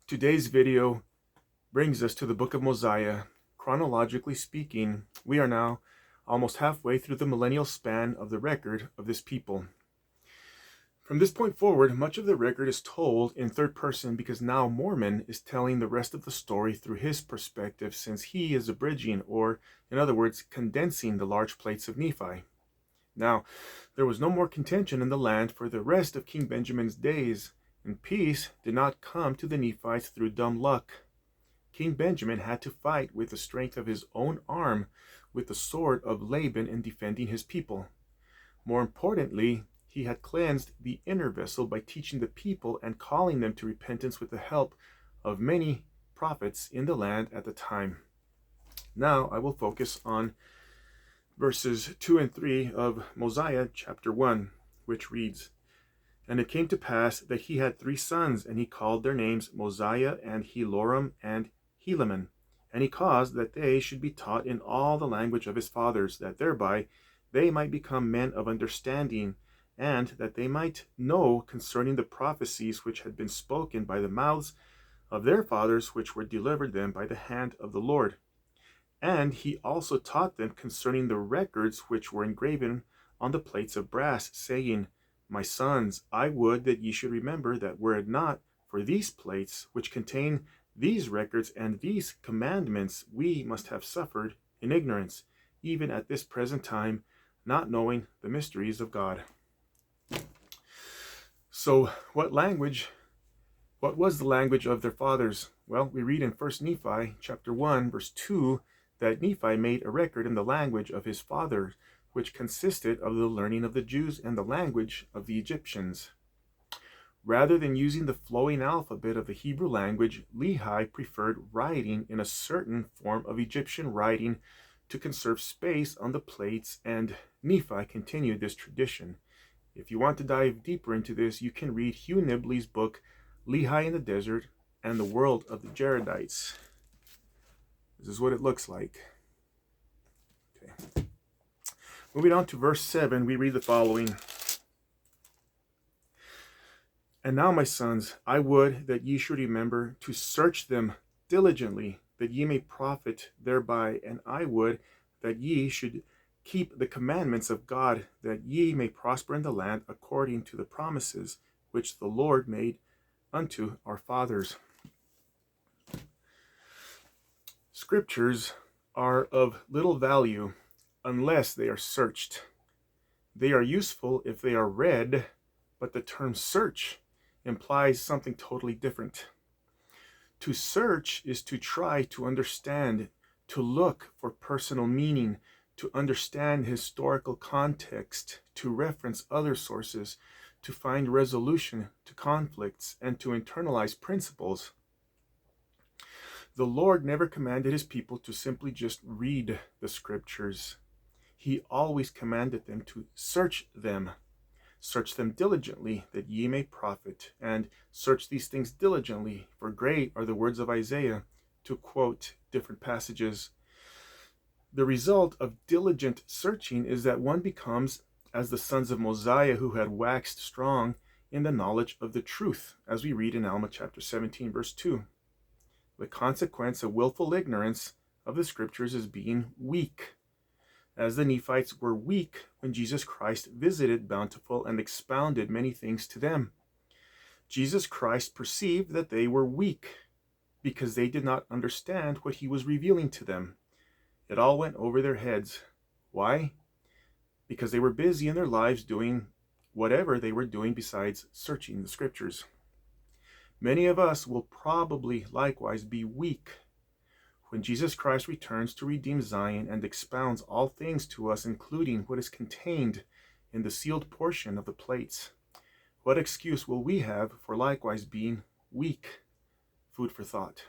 Today's video brings us to the book of Mosiah. Chronologically speaking, we are now almost halfway through the millennial span of the record of this people. From this point forward, much of the record is told in third person because now Mormon is telling the rest of the story through his perspective, since he is abridging, or in other words, condensing the large plates of Nephi. Now, there was no more contention in the land for the rest of King Benjamin's days, and peace did not come to the Nephites through dumb luck. King Benjamin had to fight with the strength of his own arm, with the sword of Laban, in defending his people. More importantly, he had cleansed the inner vessel by teaching the people and calling them to repentance with the help of many prophets in the land at the time. Now I will focus on verses 2 and 3 of Mosiah chapter 1, which reads, "And it came to pass that he had 3 sons, and he called their names Mosiah and Heloram and Helaman. And he caused that they should be taught in all the language of his fathers, that thereby they might become men of understanding, and that they might know concerning the prophecies which had been spoken by the mouths of their fathers, which were delivered them by the hand of the Lord. And he also taught them concerning the records which were engraven on the plates of brass, saying, My sons, I would that ye should remember that were it not for these plates, which contain these records and these commandments, we must have suffered in ignorance, even at this present time, not knowing the mysteries of God." So what was the language of their fathers? Well, we read in 1 Nephi chapter 1, verse 2, that Nephi made a record in the language of his father, which consisted of the learning of the Jews and the language of the Egyptians. Rather than using the flowing alphabet of the Hebrew language, Lehi preferred writing in a certain form of Egyptian writing to conserve space on the plates, and Nephi continued this tradition. If you want to dive deeper into this, you can read Hugh Nibley's book, Lehi in the Desert and the World of the Jaredites. This is what it looks like. Okay. Moving on to verse 7, we read the following. "And now, my sons, I would that ye should remember to search them diligently, that ye may profit thereby, and I would that ye should keep the commandments of God, that ye may prosper in the land according to the promises which the Lord made unto our fathers." Scriptures are of little value unless they are searched. They are useful if they are read, but the term search implies something totally different. To search is to try to understand, to look for personal meaning, to understand historical context, to reference other sources, to find resolution to conflicts, and to internalize principles. The Lord never commanded his people to simply just read the scriptures. He always commanded them to search them. Search them diligently, that ye may profit, and search these things diligently, for great are the words of Isaiah, to quote different passages. The result of diligent searching is that one becomes as the sons of Mosiah, who had waxed strong in the knowledge of the truth, as we read in Alma chapter 17, verse 2. The consequence of willful ignorance of the scriptures is being weak, as the Nephites were weak when Jesus Christ visited Bountiful and expounded many things to them. Jesus Christ perceived that they were weak because they did not understand what he was revealing to them. It all went over their heads. Why? Because they were busy in their lives doing whatever they were doing besides searching the scriptures. Many of us will probably likewise be weak when Jesus Christ returns to redeem Zion and expounds all things to us, including what is contained in the sealed portion of the plates. What excuse will we have for likewise being weak? Food for thought.